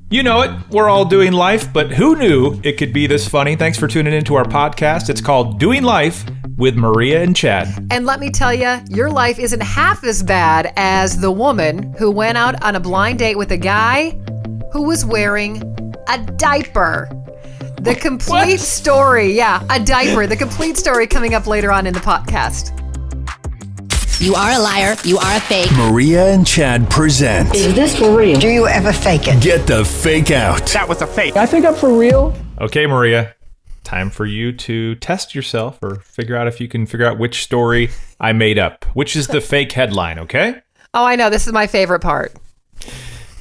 You know it. We're all doing life, but who knew it could be this funny? Thanks for tuning into our podcast. It's called Doing Life with Maria and Chad. And let me tell you, your life isn't half as bad as the woman who went out on a blind date with a guy who was wearing a diaper. The complete story. Yeah, a diaper. The complete story coming up later on in the podcast. You are a liar. You are a fake. Maria and Chad present. Is this for real? Do you ever fake it? Get the fake out. That was a fake. I think I'm for real. Okay, Maria. Time for you to test yourself or figure out if you can figure out which story I made up. Which is the fake headline, okay? Oh, I know. This is my favorite part.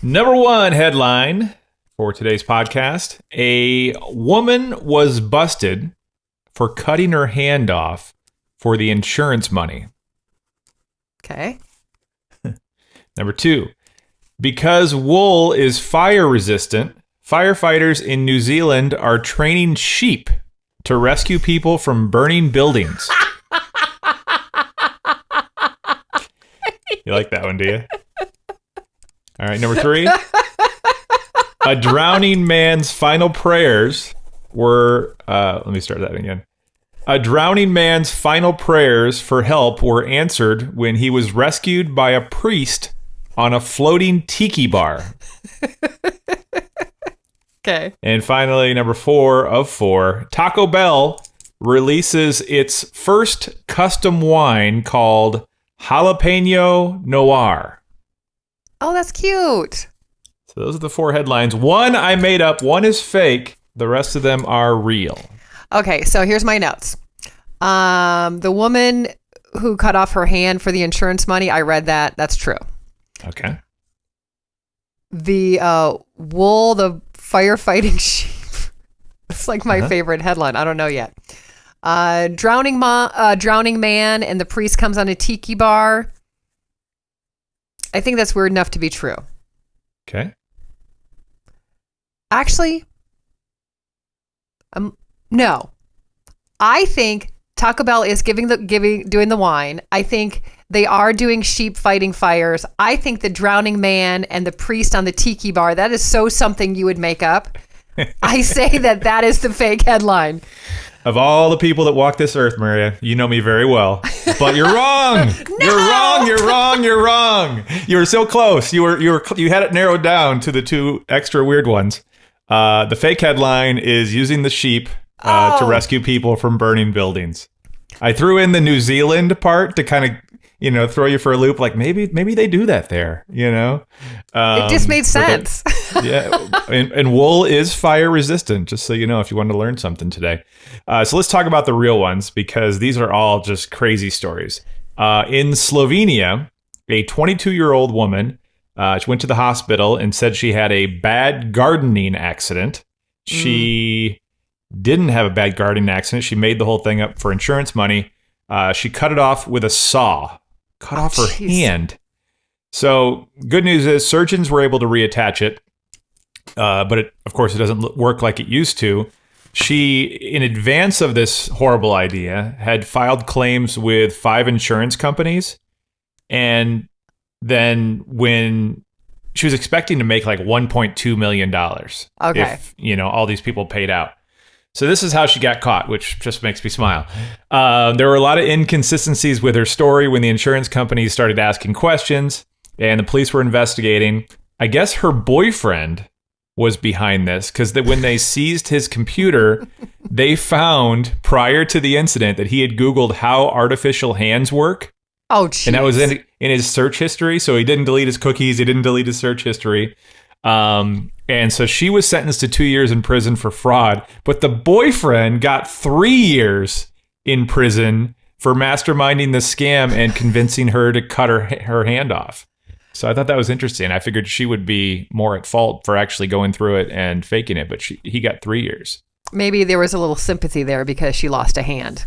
Number one headline for today's podcast. A woman was busted for cutting her hand off for the insurance money. Okay. Number two, because wool is fire resistant, firefighters in New Zealand are training sheep to rescue people from burning buildings. You like that one, do you? All right, number three. A drowning man's final prayers were, let me start that again. A drowning man's final prayers for help were answered when he was rescued by a priest on a floating tiki bar. Okay. And finally, number 4 of 4, Taco Bell releases its first custom wine called Jalapeno Noir. Oh, that's cute. So those are the 4 headlines. One I made up, one is fake. The rest of them are real. Okay, so here's my notes. The woman who cut off her hand for the insurance money, I read that. That's true. Okay. The wool, the firefighting sheep. It's like my favorite headline. I don't know yet. Drowning man and the priest comes on a tiki bar. I think that's weird enough to be true. Okay. Actually, no. I think Taco Bell is doing the wine. I think they are doing sheep fighting fires. I think the drowning man and the priest on the tiki bar, that is so something you would make up. I say that is the fake headline. Of all the people that walk this earth, Maria, you know me very well, but you're wrong. No! You're wrong. You were so close. You had it narrowed down to the 2 extra weird ones. The fake headline is using the sheep to rescue people from burning buildings. I threw in the New Zealand part to kind of, throw you for a loop. Like maybe they do that there, It just made sense. Yeah. And wool is fire resistant, just so you know, if you wanted to learn something today. So let's talk about the real ones, because these are all just crazy stories. In Slovenia, a 22-year-old woman, she went to the hospital and said she had a bad gardening accident. She didn't have a bad gardening accident. She made the whole thing up for insurance money. She cut it off with a saw. Cut off her hand. So good news is surgeons were able to reattach it. But of course, it doesn't work like it used to. She, in advance of this horrible idea, had filed claims with 5 insurance companies. And then when she was expecting to make like $1.2 million if, all these people paid out. So this is how she got caught, which just makes me smile. There were a lot of inconsistencies with her story when the insurance companies started asking questions and the police were investigating. I guess her boyfriend was behind this, because when they seized his computer, they found prior to the incident that he had Googled how artificial hands work. Oh, geez. And that was in his search history. So he didn't delete his cookies. He didn't delete his search history. And so she was sentenced to 2 years in prison for fraud. But the boyfriend got 3 years in prison for masterminding the scam and convincing her to cut her hand off. So I thought that was interesting. I figured she would be more at fault for actually going through it and faking it. But he got 3 years. Maybe there was a little sympathy there because she lost a hand.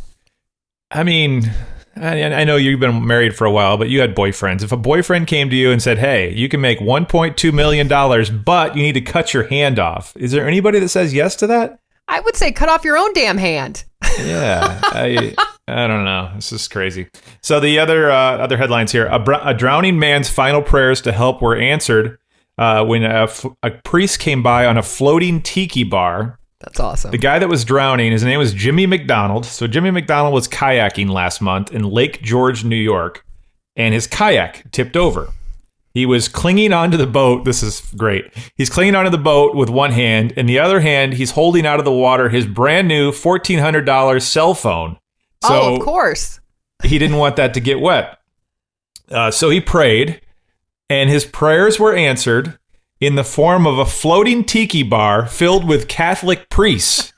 I mean, I know you've been married for a while, but you had boyfriends. If a boyfriend came to you and said, hey, you can make $1.2 million, but you need to cut your hand off. Is there anybody that says yes to that? I would say cut off your own damn hand. Yeah, I don't know. This is crazy. So the other headlines here. A drowning man's final prayers to help were answered when a priest came by on a floating tiki bar. That's awesome. The guy that was drowning, his name was Jimmy McDonald. So Jimmy McDonald was kayaking last month in Lake George, New York, and his kayak tipped over. He was clinging onto the boat. This is great. He's clinging onto the boat with one hand, and the other hand, he's holding out of the water his brand new $1,400 cell phone. So of course. He didn't want that to get wet. So he prayed, and his prayers were answered in the form of a floating tiki bar filled with Catholic priests.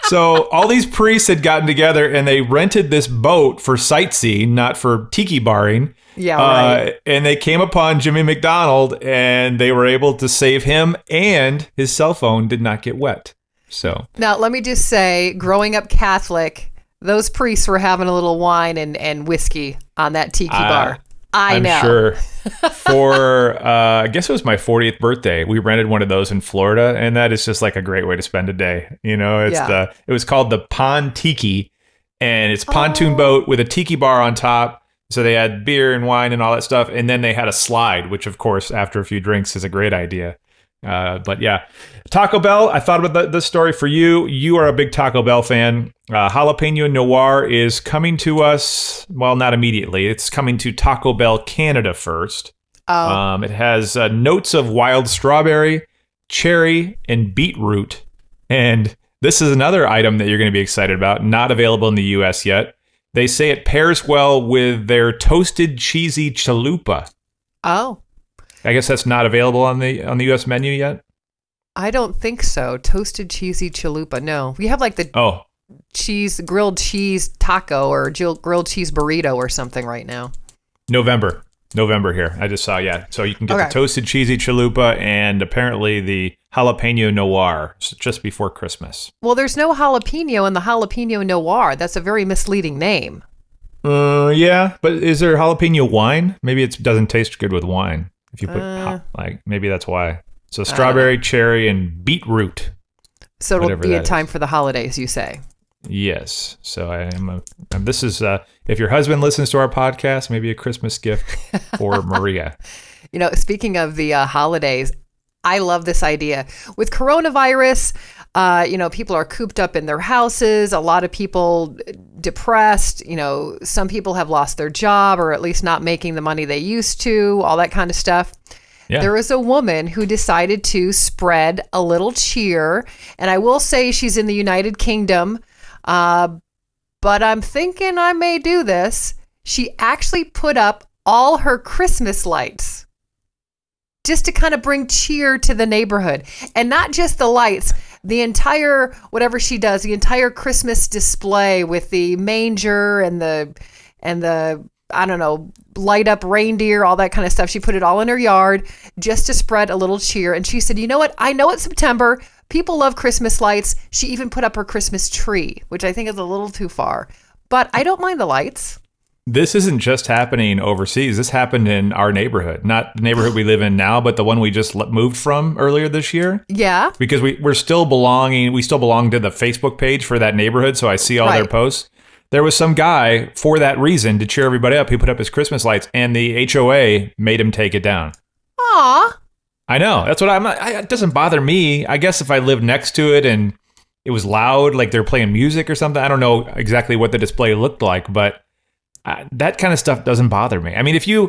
So all these priests had gotten together and they rented this boat for sightseeing, not for tiki barring. Yeah, right. And they came upon Jimmy McDonald and they were able to save him, and his cell phone did not get wet. So now let me just say, growing up Catholic, those priests were having a little wine and whiskey on that tiki bar. I'm know. Sure. For, I guess it was my 40th birthday, we rented one of those in Florida, and that is just like a great way to spend a day. You know, it was called the Pond Tiki, and it's a pontoon boat with a tiki bar on top. So they had beer and wine and all that stuff, and then they had a slide, which of course, after a few drinks, is a great idea. But yeah, Taco Bell, I thought about this story for you. You are a big Taco Bell fan. Jalapeno Noir is coming to us. Well, not immediately. It's coming to Taco Bell Canada first. It has notes of wild strawberry, cherry, and beetroot. And this is another item that you're going to be excited about. Not available in the U.S. yet. They say it pairs well with their toasted cheesy chalupa. Oh. I guess that's not available on the U.S. menu yet? I don't think so. Toasted cheesy chalupa. No. We have like the grilled cheese taco or grilled cheese burrito or something right now. November here. I just saw, yeah. So you can get the toasted cheesy chalupa and apparently the jalapeno noir just before Christmas. Well, there's no jalapeno in the jalapeno noir. That's a very misleading name. Yeah, but is there jalapeno wine? Maybe it doesn't taste good with wine. If you put maybe that's why. So strawberry, cherry, and beetroot. So it'll be a time for the holidays, you say? Yes. So this is if your husband listens to our podcast, maybe a Christmas gift for Maria. You know, speaking of the holidays, I love this idea. With coronavirus, people are cooped up in their houses. A lot of people depressed. You know, some people have lost their job or at least not making the money they used to, all that kind of stuff. Yeah. There is a woman who decided to spread a little cheer. And I will say she's in the United Kingdom, but I'm thinking I may do this. She actually put up all her Christmas lights just to kind of bring cheer to the neighborhood. And not just the lights, the entire, whatever she does, the entire Christmas display with the manger and the I don't know, light up reindeer, all that kind of stuff. She put it all in her yard just to spread a little cheer. And she said, you know what? I know it's September. People love Christmas lights. She even put up her Christmas tree, which I think is a little too far. But I don't mind the lights. This isn't just happening overseas. This happened in our neighborhood, not the neighborhood we live in now, but the one we just moved from earlier this year. Yeah. Because we still belong to the Facebook page for that neighborhood, so I see all their posts. There was some guy, for that reason, to cheer everybody up, he put up his Christmas lights, and the HOA made him take it down. Aw. I know. That's what it doesn't bother me. I guess if I lived next to it and it was loud, like they're playing music or something, I don't know exactly what the display looked like, but that kind of stuff doesn't bother me. I mean, if you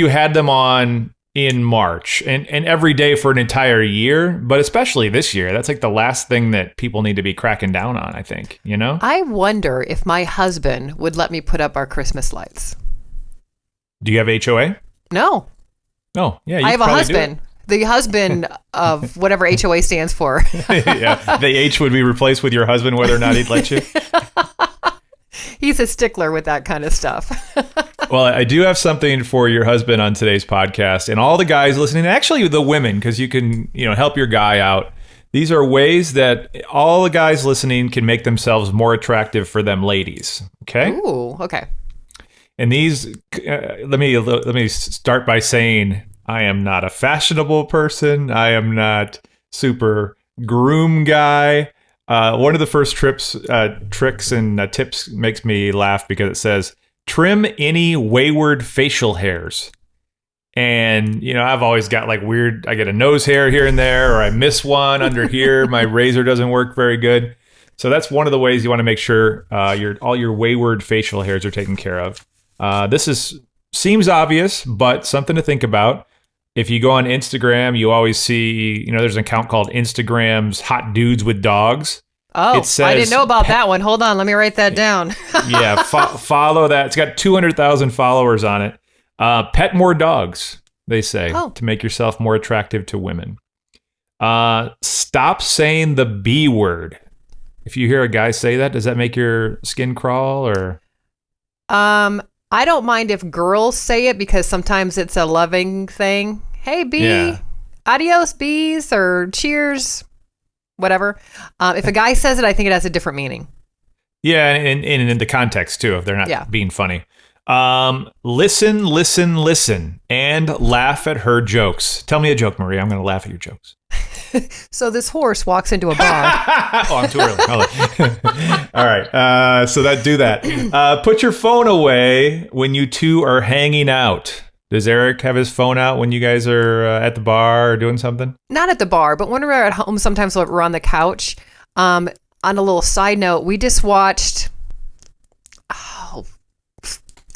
had them on in March and every day for an entire year, but especially this year, that's like the last thing that people need to be cracking down on, I think, you know? I wonder if my husband would let me put up our Christmas lights. Do you have HOA? No. Oh, yeah. I have a husband. The husband of whatever HOA stands for. Yeah. The H would be replaced with your husband, whether or not he'd let you. He's a stickler with that kind of stuff. Well, I do have something for your husband on today's podcast, and all the guys listening, actually the women, because you can, help your guy out. These are ways that all the guys listening can make themselves more attractive for them ladies. Okay. Ooh. Okay. And these, let me start by saying, I am not a fashionable person. I am not super groom guy. One of the first tricks and tips makes me laugh because it says, trim any wayward facial hairs. And, I've always got like weird, I get a nose hair here and there, or I miss one under here. My razor doesn't work very good. So that's one of the ways you want to make sure all your wayward facial hairs are taken care of. Seems obvious, but something to think about. If you go on Instagram, you always see, there's an account called Instagram's Hot Dudes with Dogs. Oh, I didn't know about that one. Hold on, let me write that down. Yeah, follow that. It's got 200,000 followers on it. Pet more dogs, they say, to make yourself more attractive to women. Stop saying the B word. If you hear a guy say that, does that make your skin crawl or? I don't mind if girls say it because sometimes it's a loving thing. Hey, bee, adios, bees, or cheers, whatever. If a guy says it, I think it has a different meaning. Yeah, and in the context, too, if they're not being funny. Listen, and laugh at her jokes. Tell me a joke, Maria. I'm going to laugh at your jokes. So this horse walks into a bar. I'm too early. All right. So do that. Put your phone away when you two are hanging out. Does Eric have his phone out when you guys are at the bar or doing something? Not at the bar, but when we're at home, sometimes we're on the couch. On a little side note, we just watched...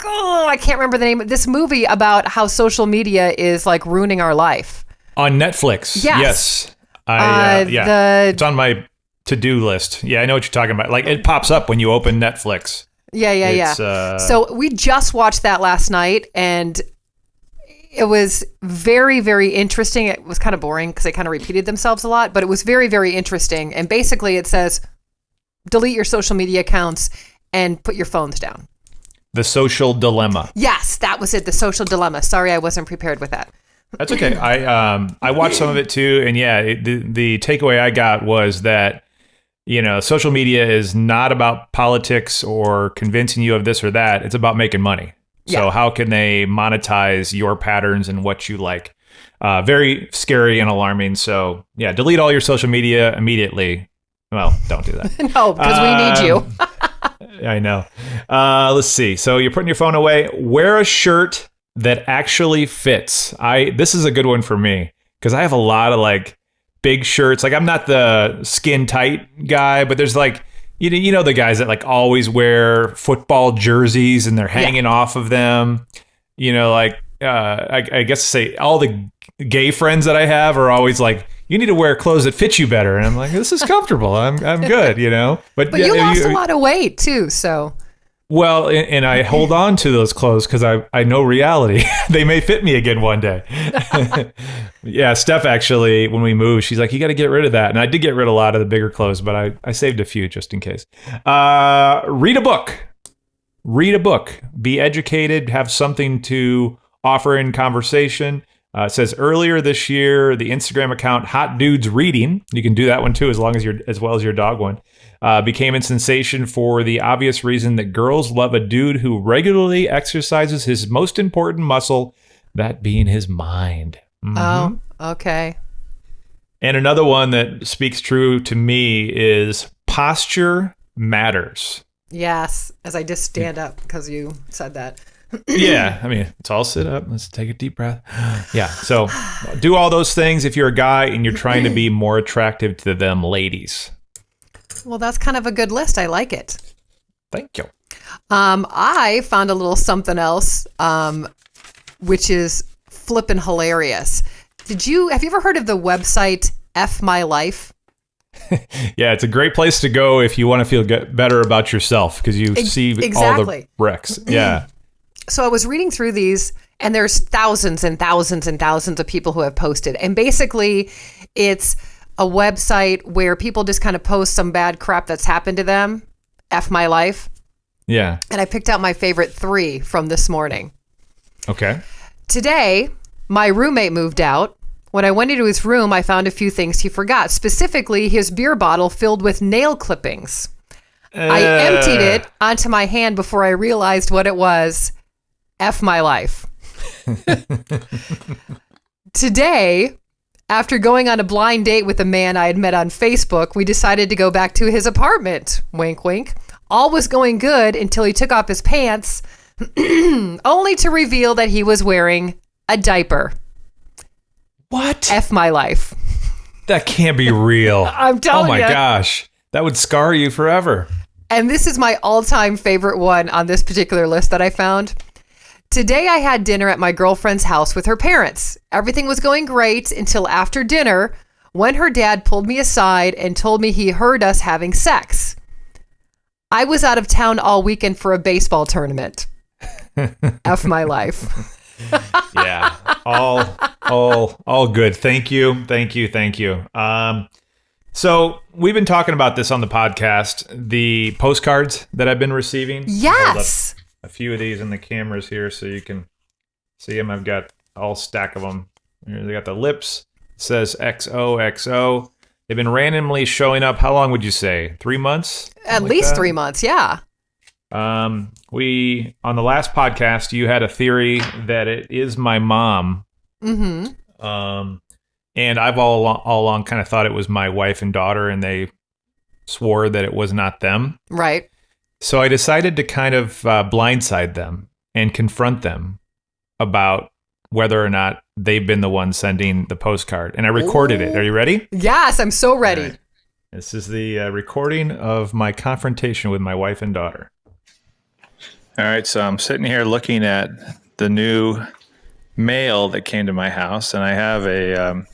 I can't remember the name of this movie about how social media is like ruining our life. On Netflix. Yes. It's on my to-do list. Yeah, I know what you're talking about. Like it pops up when you open Netflix. Yeah. So we just watched that last night and it was very, very interesting. It was kind of boring because they kind of repeated themselves a lot, but it was very, very interesting. And basically it says, delete your social media accounts and put your phones down. The Social Dilemma. Yes, that was it. The Social Dilemma. Sorry, I wasn't prepared with that. That's okay. I watched some of it too, and the takeaway I got was that social media is not about politics or convincing you of this or that. It's about making money. Yeah. So how can they monetize your patterns and what you like? Very scary and alarming. So delete all your social media immediately. Well, don't do that. No, because we need you. I know. Let's see. So you're putting your phone away. Wear a shirt that actually fits. This is a good one for me because I have a lot of like big shirts. Like I'm not the skin tight guy, but there's like the guys that like always wear football jerseys and they're hanging off of them. I guess to say all the gay friends that I have are always like, you need to wear clothes that fit you better. And I'm like, this is comfortable. I'm good, But you lost a lot of weight too, so. Well, and I hold on to those clothes because I know reality. They may fit me again one day. Yeah, Steph actually, when we moved, she's like, you got to get rid of that. And I did get rid of a lot of the bigger clothes, but I saved a few just in case. Read a book. Read a book. Be educated. Have something to offer in conversation. It says earlier this year, the Instagram account Hot Dudes Reading, you can do that one too, as well as your dog one, became a sensation for the obvious reason that girls love a dude who regularly exercises his most important muscle, that being his mind. Mm-hmm. Oh, okay. And another one that speaks true to me is posture matters. Yes, as I just stand up because you said that. Yeah, I mean, let's all sit up. Let's take a deep breath. Yeah, so do all those things if you're a guy and you're trying to be more attractive to them ladies. Well, that's kind of a good list. I like it. Thank you. I found a little something else, which is flippin' hilarious. Have you ever heard of the website F My Life? Yeah, it's a great place to go if you want to feel better about yourself because you see all the wrecks. Yeah. So I was reading through these, and there's thousands and thousands and thousands of people who have posted. And basically, it's a website where people just kind of post some bad crap that's happened to them. F My Life. Yeah. And I picked out my favorite 3 from this morning. Okay. Today, my roommate moved out. When I went into his room, I found a few things he forgot, specifically his beer bottle filled with nail clippings. I emptied it onto my hand before I realized what it was. F My Life. Today, after going on a blind date with a man I had met on Facebook, we decided to go back to his apartment. Wink, wink. All was going good until he took off his pants, only to reveal that he was wearing A diaper. What? F my life. That can't be real. I'm telling you. Oh my ya. gosh. That would scar you forever. And this is my all-time favorite one on this particular list that I found. Today I had dinner at my girlfriend's house with her parents. Everything was going great until after dinner when her dad pulled me aside and told me he heard us having sex. I was out of town all weekend for a baseball tournament. F my life. Yeah. All good. Thank you. So we've been talking about this on the podcast, the postcards that I've been receiving. Yes. A few of these in the cameras here so you can see them. I've got all stack of them. Here, they got the lips. It says XOXO. They've been randomly showing up. How long would you say? 3 months? At least 3 months, yeah. We on the last podcast, you had a theory that it is my mom. Mm-hmm. And I've all along kind of thought it was my wife and daughter, and they swore that it was not them. Right. So I decided to kind of blindside them and confront them about whether or not they've been the one sending the postcard. And I recorded it. Are you ready? Yes, I'm so ready. Right. This is the recording of my confrontation with my wife and daughter. All right, so I'm sitting here looking at the new mail that came to my house, and I have a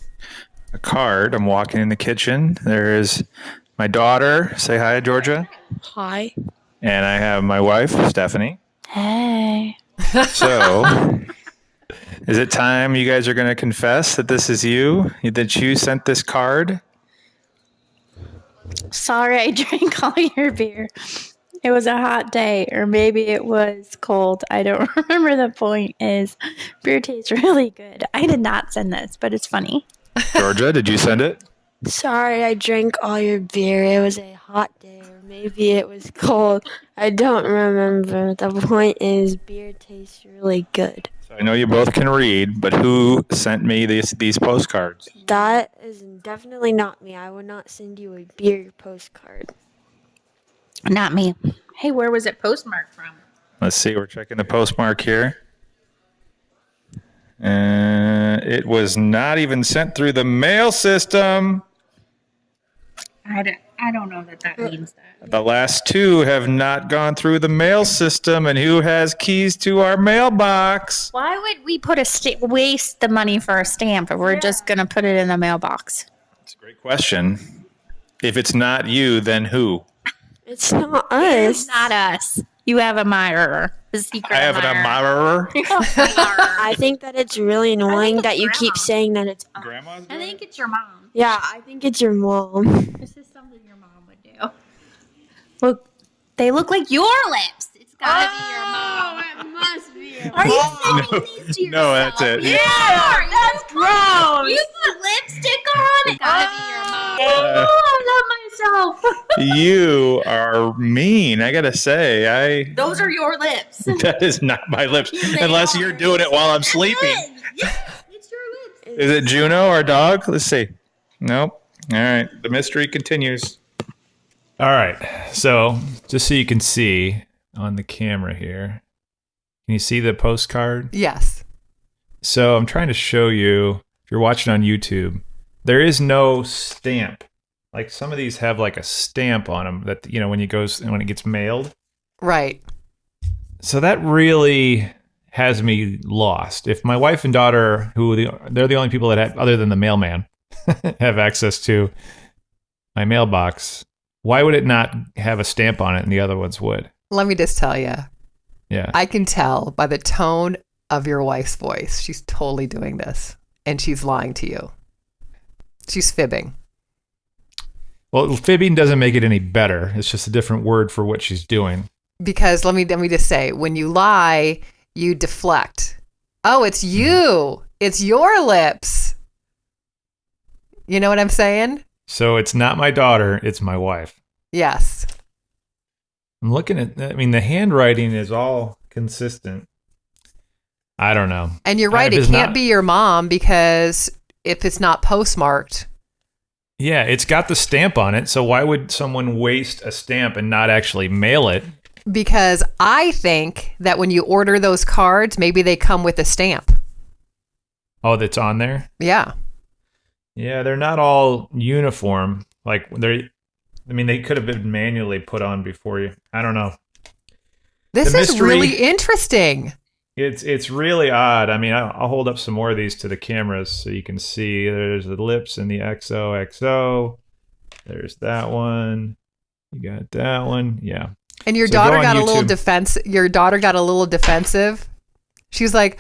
card. I'm walking in the kitchen. There is my daughter. Say hi, Georgia. Hi. And I have my wife, Stephanie. Hey. So, is it time you guys are going to confess that this is you? That you sent this card? Sorry I drank all your beer. It was a hot day, or maybe it was cold. I don't remember. The point is, beer tastes really good. I did not send this, but it's funny. Georgia, did you send it? Sorry I drank all your beer. It was a hot day, or maybe it was cold. I don't remember. The point is, beer tastes really good. So I know you both can read, but who sent me these postcards? That is definitely not me. I would not send you a beer postcard. Not me. Hey, where was it postmarked from? Let's see. We're checking the postmark here. It was not even sent through the mail system. I don't know that means that. The last two have not gone through the mail system, and who has keys to our mailbox? Why would we put waste the money for a stamp if we're just going to put it in the mailbox? That's a great question. If it's not you, then who? It's not us. It's not us. You have a admirer. The secret I have an admirer. I think that it's really annoying that you keep saying that it's us. Grandma's I think it's your mom. Yeah, I think it's your mom. This is something your mom would do. Look, they look like your lips. It's gotta be your mom. It must be. Are you sending these to yourself? No, that's it. Yeah, that's gross. You put lipstick on? It gotta be your mom. I love myself. You are mean. I gotta say, Those are your lips. that is not my lips, unless you're doing it while I'm sleeping. Yeah, it's your lips. Is it Juno, our dog? Let's see. Nope. All right. The mystery continues. All right. So, just so you can see on the camera here, can you see the postcard? Yes. So, I'm trying to show you, if you're watching on YouTube, there is no stamp. Like some of these have like a stamp on them that, when it gets mailed. Right. So that really has me lost. If my wife and daughter, they're the only people that have, other than the mailman, have access to my mailbox, why would it not have a stamp on it and the other ones would? Let me just tell you. Yeah. I can tell by the tone of your wife's voice. She's totally doing this, and she's lying to you. She's fibbing. Well, fibbing doesn't make it any better. It's just a different word for what she's doing. Because let me just say, when you lie, you deflect. Oh, it's you. It's your lips. You know what I'm saying? So it's not my daughter, it's my wife. Yes. I'm looking at, the handwriting is all consistent. I don't know. And you're right, it can't be your mom because if it's not postmarked. Yeah, it's got the stamp on it, so why would someone waste a stamp and not actually mail it? Because I think that when you order those cards, maybe they come with a stamp. Oh, that's on there? Yeah. Yeah, they're not all uniform. Like they could have been manually put on before you. I don't know. This is really interesting. It's really odd. I mean, I'll hold up some more of these to the cameras so you can see. There's the lips and the XOXO. There's that one. You got that one. Yeah. And your daughter got a little defensive. She's like,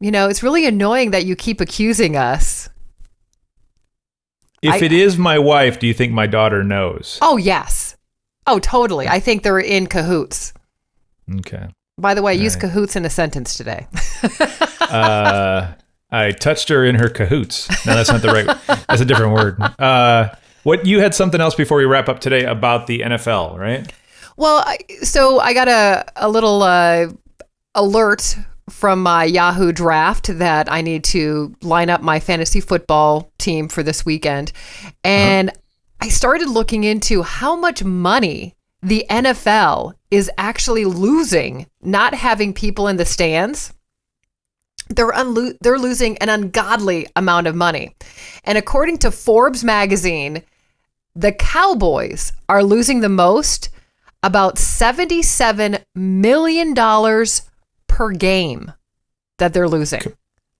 it's really annoying that you keep accusing us. If it is my wife, do you think my daughter knows? Oh, yes. Oh, totally. I think they're in cahoots. Okay. By the way, use cahoots in a sentence today. I touched her in her cahoots. No, that's not the right. That's a different word. What you had something else before we wrap up today about the NFL, right? Well, so I got a little alert from my Yahoo draft that I need to line up my fantasy football team for this weekend. And I started looking into how much money the NFL is actually losing not having people in the stands. They're losing an ungodly amount of money. And according to Forbes magazine, the Cowboys are losing the most, about $77 million per game that they're losing.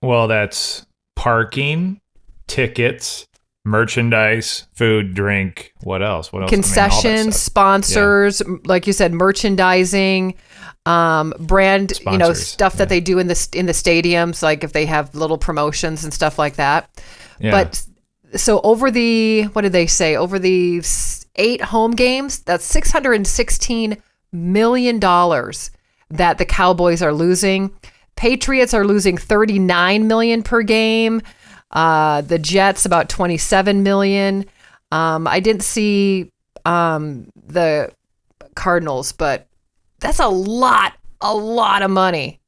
Well, that's parking, tickets, merchandise, food, drink. What else? Concessions, sponsors, like you said, merchandising, brand, sponsors, stuff that they do in the stadiums, like if they have little promotions and stuff like that. Yeah. But so over the 8 home games, that's $616 million that the Cowboys are losing. Patriots are losing $39 million per game. The Jets about $27 million. I didn't see the Cardinals, but that's a lot of money.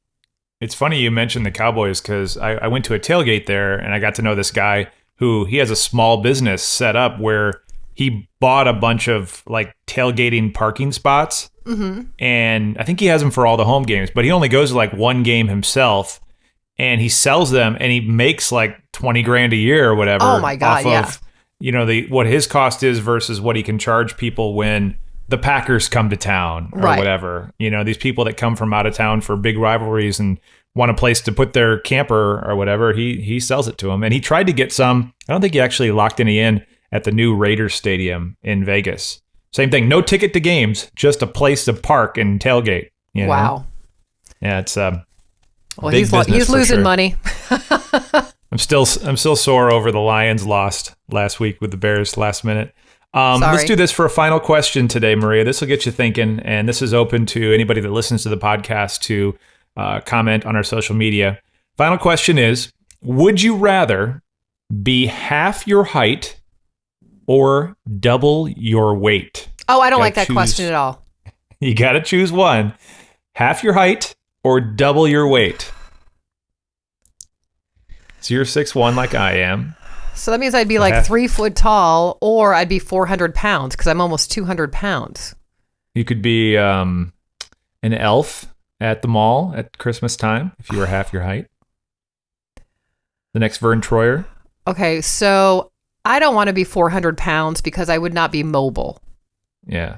It's funny you mentioned the Cowboys because I went to a tailgate there and I got to know this guy who he has a small business set up where he bought a bunch of like tailgating parking spots. Mm-hmm. And I think he has them for all the home games, but he only goes to like one game himself and he sells them and he makes like $20,000 a year or whatever. Oh my God. Off of, what his cost is versus what he can charge people when the Packers come to town or whatever. These people that come from out of town for big rivalries and want a place to put their camper or whatever, he sells it to them. And he tried to get some. I don't think he actually locked any in at the new Raiders Stadium in Vegas. Same thing. No ticket to games, just a place to park and tailgate. Wow. Yeah, it's he's losing money. I'm still sore over the Lions lost last week with the Bears last minute. Let's do this for a final question today, Maria. This will get you thinking, and this is open to anybody that listens to the podcast to comment on our social media. Final question is, would you rather be half your height or double your weight? Oh, I don't like that question at all. You got to choose one. Half your height or double your weight? So you're 6'1" like I am. So that means I'd be like 3 foot tall, or I'd be 400 pounds because I'm almost 200 pounds. You could be an elf at the mall at Christmas time if you were half your height. The next Vern Troyer. Okay, so I don't want to be 400 pounds because I would not be mobile. Yeah.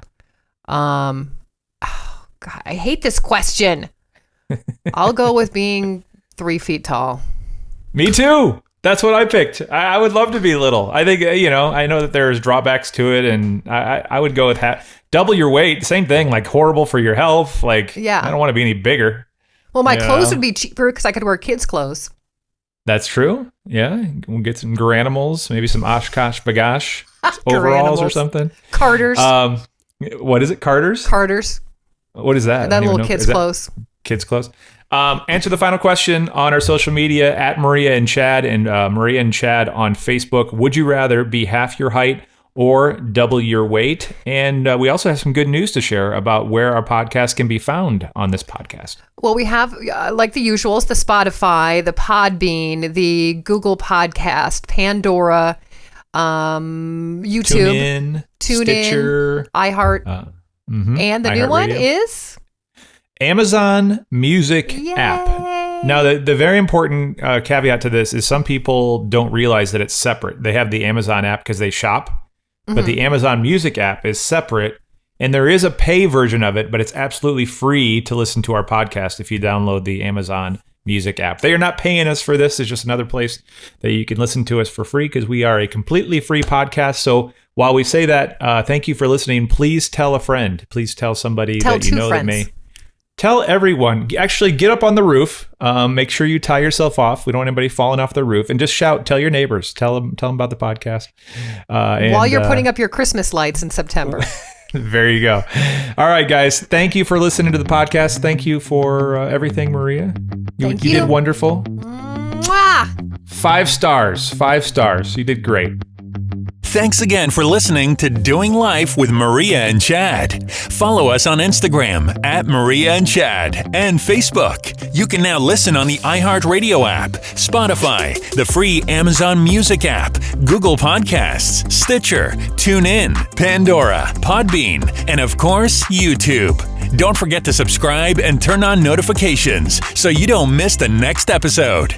Oh, God, I hate this question. I'll go with being 3 feet tall. Me too. That's what I picked. I would love to be little. I think, I know that there's drawbacks to it, and I would go with double your weight. Same thing, like horrible for your health. Like, I don't want to be any bigger. Well, my clothes would be cheaper because I could wear kids' clothes. That's true. Yeah. We'll get some Garanimals, maybe some Oshkosh Bagosh overalls or something. Carters. What is it? Carters? Carters. What is that? That little kids' clothes. Kids' clothes. Answer the final question on our social media at Maria and Chad and Maria and Chad on Facebook. Would you rather be half your height or double your weight? And we also have some good news to share about where our podcast can be found on this podcast. Well, we have, like the usuals, the Spotify, the Podbean, the Google Podcast, Pandora, YouTube, TuneIn, Stitcher, iHeart, and the new one is Amazon Music app. Yay. Now, the very important caveat to this is some people don't realize that it's separate. They have the Amazon app because they shop, but the Amazon Music app is separate. And there is a pay version of it, but it's absolutely free to listen to our podcast if you download the Amazon Music app. They are not paying us for this. It's just another place that you can listen to us for free because we are a completely free podcast. So while we say that, thank you for listening. Please tell a friend. Please tell somebody that you know that may. Tell everyone. Actually, get up on the roof. Make sure you tie yourself off. We don't want anybody falling off the roof. And just shout. Tell your neighbors. Tell them about the podcast. While you're putting up your Christmas lights in September. There you go. All right, guys. Thank you for listening to the podcast. Thank you for everything, Maria. You did wonderful. Mwah! 5 stars. 5 stars. You did great. Thanks again for listening to Doing Life with Maria and Chad. Follow us on Instagram at Maria and Chad and Facebook. You can now listen on the iHeartRadio app, Spotify, the free Amazon Music app, Google Podcasts, Stitcher, TuneIn, Pandora, Podbean, and of course, YouTube. Don't forget to subscribe and turn on notifications so you don't miss the next episode.